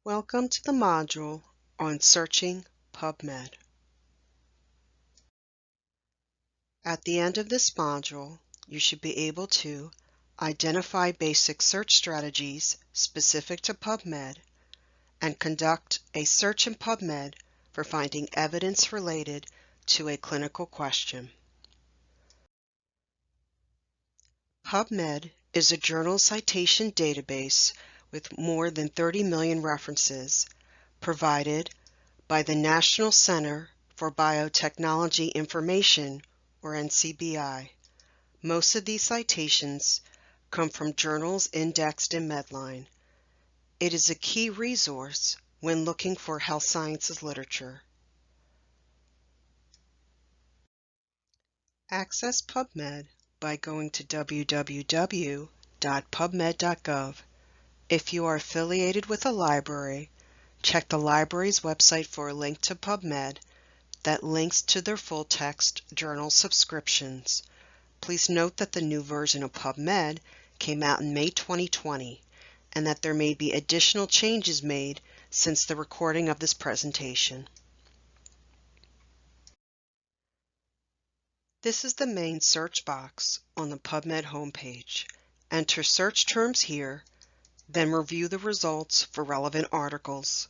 Welcome to the module on searching PubMed. At the end of this module, you should be able to identify basic search strategies specific to PubMed and conduct a search in PubMed for finding evidence related to a clinical question. PubMed is a journal citation database with more than 30 million references provided by the National Center for Biotechnology Information, or NCBI. Most of these citations come from journals indexed in Medline. It is a key resource when looking for health sciences literature. Access PubMed by going to www.pubmed.gov. If you are affiliated with a library, check the library's website for a link to PubMed that links to their full-text journal subscriptions. Please note that the new version of PubMed came out in May 2020 and that there may be additional changes made since the recording of this presentation. This is the main search box on the PubMed homepage. Enter search terms here, then review the results for relevant articles.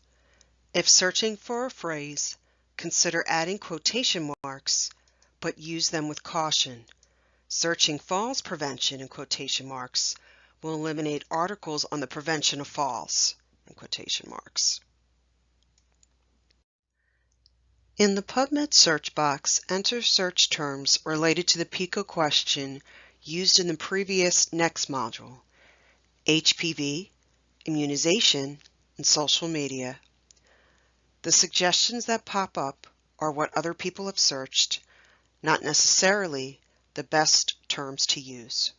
If searching for a phrase, consider adding quotation marks, but use them with caution. Searching falls prevention in quotation marks will eliminate articles on the prevention of falls in quotation marks. In the PubMed search box, enter search terms related to the PICO question used in the previous next module: HPV, immunization, and social media. The suggestions that pop up are what other people have searched, not necessarily the best terms to use.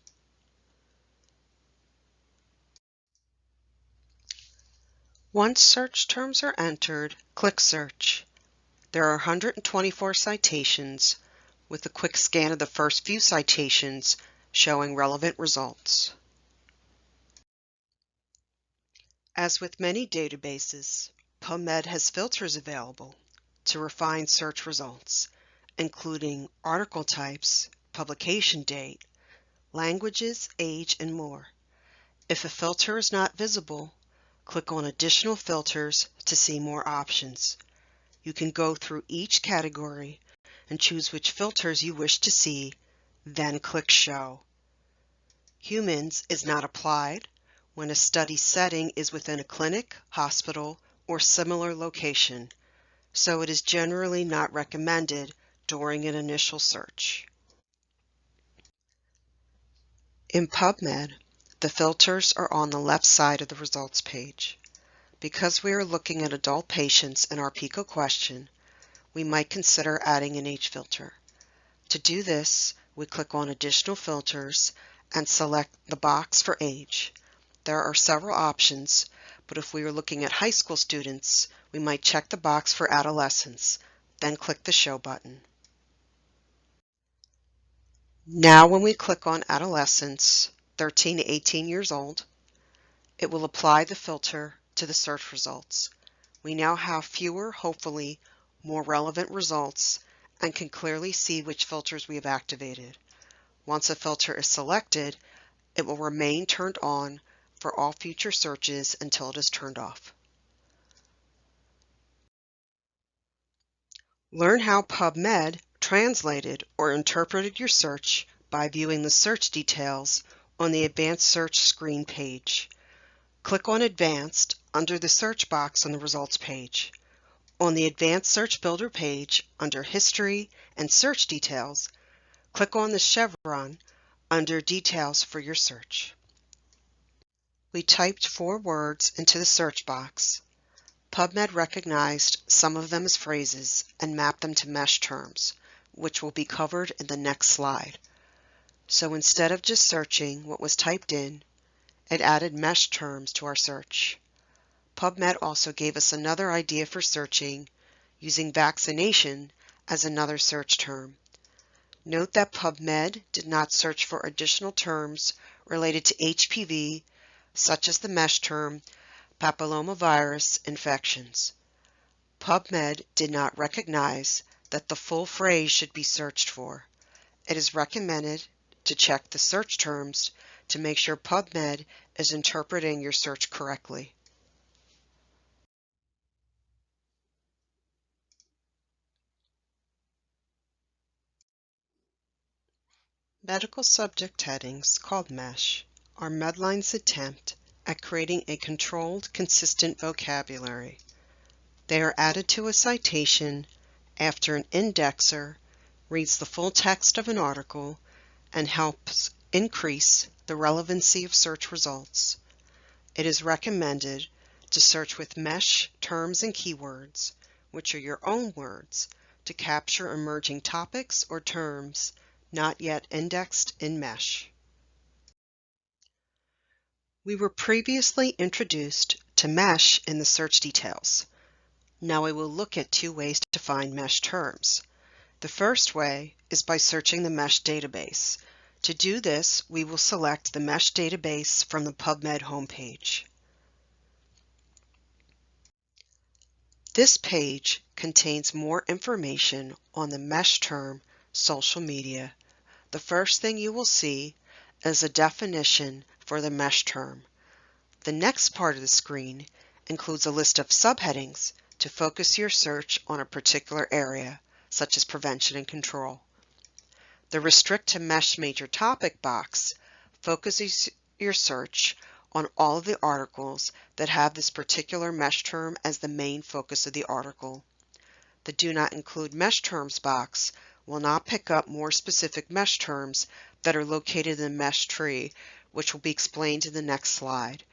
Once search terms are entered, click Search. There are 124 citations, with a quick scan of the first few citations showing relevant results. As with many databases, PubMed has filters available to refine search results, including article types, publication date, languages, age, and more. If a filter is not visible, click on Additional Filters to see more options. You can go through each category and choose which filters you wish to see, then click Show. Humans is not applied when a study setting is within a clinic, hospital, or similar location, so it is generally not recommended during an initial search. In PubMed, the filters are on the left side of the results page. Because we are looking at adult patients in our PICO question, we might consider adding an age filter. To do this, we click on Additional Filters and select the box for age. There are several options, but if we are looking at high school students, we might check the box for adolescents, then click the Show button. Now when we click on adolescents, 13 to 18 years old, it will apply the filter to the search results. We now have fewer, hopefully, more relevant results and can clearly see which filters we have activated. Once a filter is selected, it will remain turned on for all future searches until it is turned off. Learn how PubMed translated or interpreted your search by viewing the search details on the Advanced Search screen page. Click on Advanced under the search box on the results page. On the Advanced Search Builder page, under History and Search Details, click on the chevron under Details for your search. We typed 4 words into the search box. PubMed recognized some of them as phrases and mapped them to mesh terms, which will be covered in the next slide. So instead of just searching what was typed in, it added mesh terms to our search. PubMed also gave us another idea for searching, using vaccination as another search term. Note that PubMed did not search for additional terms related to HPV, such as the mesh term, papillomavirus infections. PubMed did not recognize that the full phrase should be searched for. It is recommended to check the search terms to make sure PubMed is interpreting your search correctly. Medical subject headings, called MESH, are Medline's attempt at creating a controlled, consistent vocabulary. They are added to a citation after an indexer reads the full text of an article and helps increase the relevancy of search results. It is recommended to search with MESH terms and keywords, which are your own words, to capture emerging topics or terms not yet indexed in MESH. We were previously introduced to MESH in the search details. Now we will look at two ways to find MESH terms. The first way is by searching the MESH database. To do this, we will select the MESH database from the PubMed homepage. This page contains more information on the MESH term social media. The first thing you will see is a definition for the MESH term. The next part of the screen includes a list of subheadings to focus your search on a particular area, such as prevention and control. The Restrict to MESH Major Topic box focuses your search on all of the articles that have this particular MESH term as the main focus of the article. The Do Not Include MESH Terms box will not pick up more specific MESH terms that are located in the MESH tree, which will be explained in the next slide.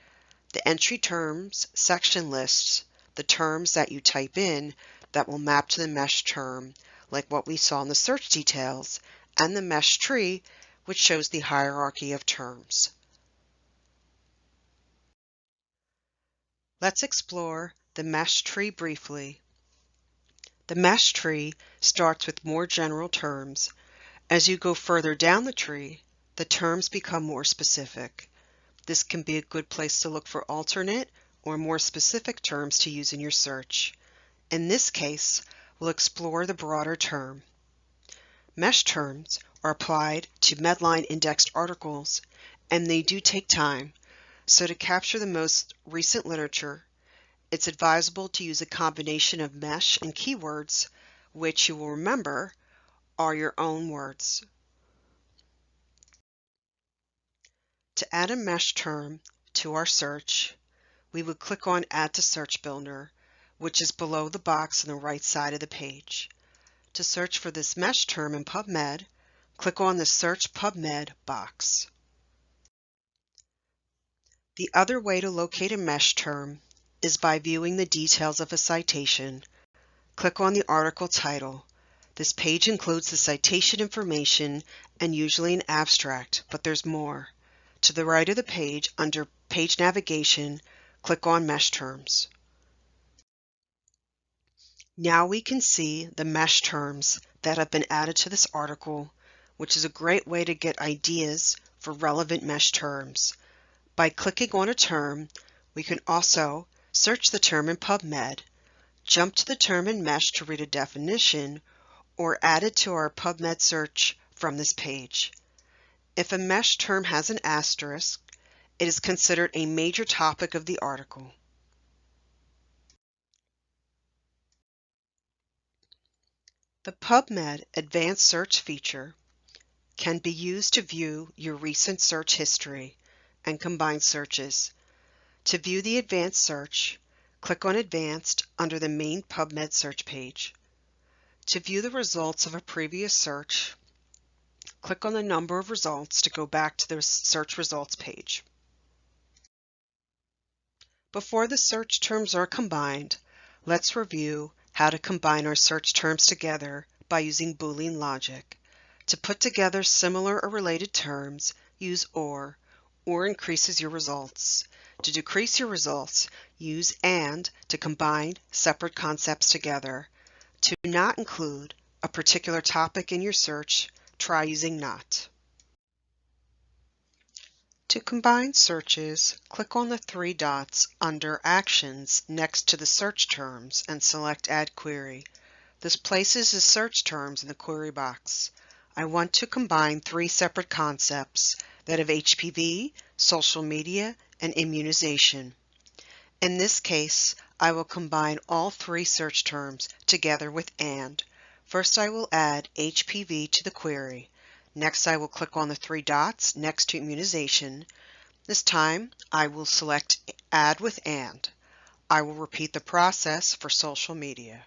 The Entry Terms section lists the terms that you type in that will map to the MESH term, like what we saw in the search details, and the MESH tree, which shows the hierarchy of terms. Let's explore the MESH tree briefly. The MESH tree starts with more general terms. As you go further down the tree, the terms become more specific. This can be a good place to look for alternate or more specific terms to use in your search. In this case, we'll explore the broader term. MESH terms are applied to Medline indexed articles, and they do take time. So to capture the most recent literature, it's advisable to use a combination of MESH and keywords, which you will remember are your own words. To add a MESH term to our search, we would click on Add to Search Builder, which is below the box on the right side of the page. To search for this MESH term in PubMed, click on the Search PubMed box. The other way to locate a MESH term is by viewing the details of a citation. Click on the article title. This page includes the citation information and usually an abstract, but there's more. To the right of the page, under Page Navigation, click on MESH Terms. Now we can see the MESH terms that have been added to this article, which is a great way to get ideas for relevant MESH terms. By clicking on a term, we can also search the term in PubMed, jump to the term in MESH to read a definition, or add it to our PubMed search from this page. If a MESH term has an asterisk, it is considered a major topic of the article. The PubMed Advanced Search feature can be used to view your recent search history and combine searches. To view the advanced search, click on Advanced under the main PubMed search page. To view the results of a previous search, click on the number of results to go back to the search results page. Before the search terms are combined, let's review how to combine our search terms together by using Boolean logic. To put together similar or related terms, use or increases your results. To decrease your results, use and to combine separate concepts together. To not include a particular topic in your search, try using not. To combine searches, click on the three dots under Actions next to the search terms and select Add Query. This places the search terms in the query box. I want to combine three separate concepts, that of HPV, social media, and immunization. In this case, I will combine all three search terms together with AND. First, I will add HPV to the query. Next, I will click on the three dots next to immunization. This time, I will select Add with AND. I will repeat the process for social media.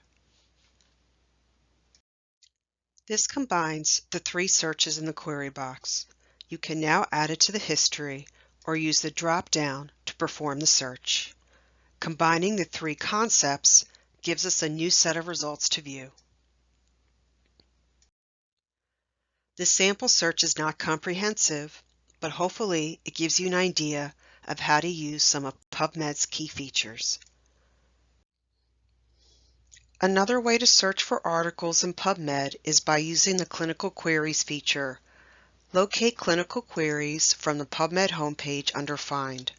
This combines the three searches in the query box. You can now add it to the history or use the drop-down to perform the search. Combining the three concepts gives us a new set of results to view. This sample search is not comprehensive, but hopefully it gives you an idea of how to use some of PubMed's key features. Another way to search for articles in PubMed is by using the Clinical Queries feature. Locate clinical queries from the PubMed homepage under Find.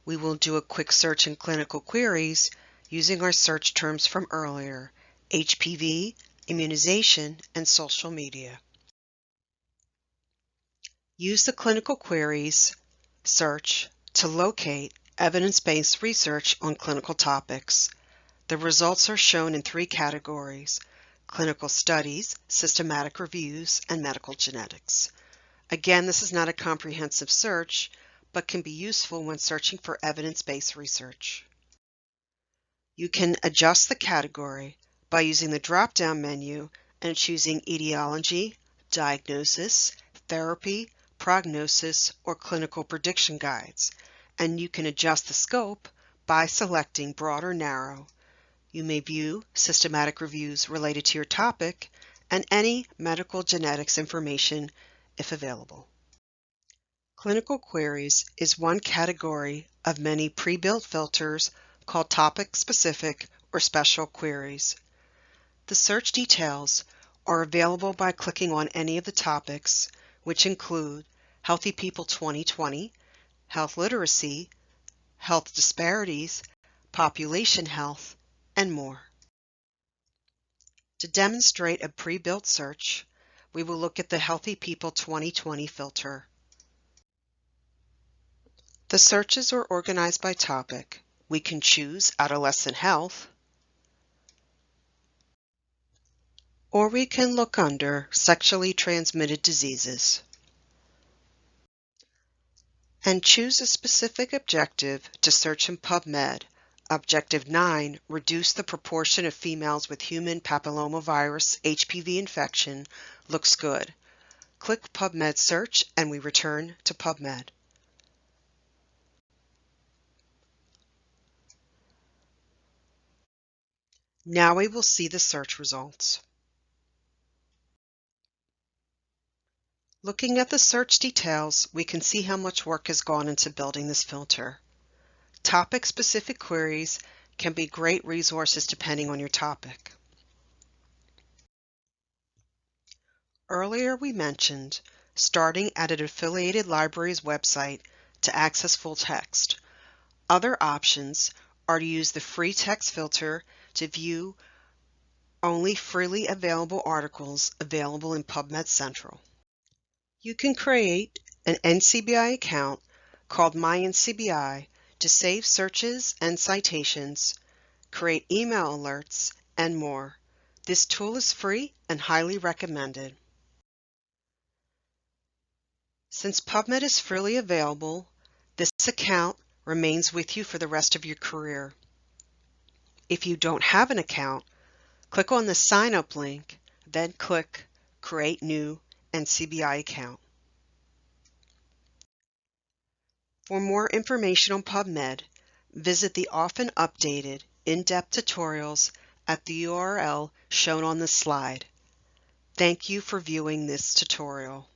We will do a quick search in clinical queries using our search terms from earlier, HPV, immunization, and social media. Use the clinical queries search to locate evidence-based research on clinical topics. The results are shown in three categories: clinical studies, systematic reviews, and medical genetics. Again, this is not a comprehensive search, but can be useful when searching for evidence-based research. You can adjust the category by using the drop-down menu and choosing etiology, diagnosis, therapy, prognosis, or clinical prediction guides, and you can adjust the scope by selecting broad or narrow. You may view systematic reviews related to your topic and any medical genetics information if available. Clinical queries is one category of many pre-built filters called topic-specific or special queries. The search details are available by clicking on any of the topics, which include Healthy People 2020, Health Literacy, Health Disparities, Population Health, and more. To demonstrate a pre-built search, we will look at the Healthy People 2020 filter. The searches are organized by topic. We can choose adolescent health, or we can look under sexually transmitted diseases and choose a specific objective to search in PubMed. Objective 9, reduce the proportion of females with human papillomavirus HPV infection, looks good. Click PubMed Search and we return to PubMed. Now we will see the search results. Looking at the search details, we can see how much work has gone into building this filter. Topic-specific queries can be great resources depending on your topic. Earlier we mentioned starting at an affiliated library's website to access full text. Other options are to use the free text filter to view only freely available articles available in PubMed Central. You can create an NCBI account called My NCBI to save searches and citations, create email alerts, and more. This tool is free and highly recommended. Since PubMed is freely available, this account remains with you for the rest of your career. If you don't have an account, click on the Sign Up link, then click Create New NCBI Account. For more information on PubMed, visit the often updated in-depth tutorials at the URL shown on this slide. Thank you for viewing this tutorial.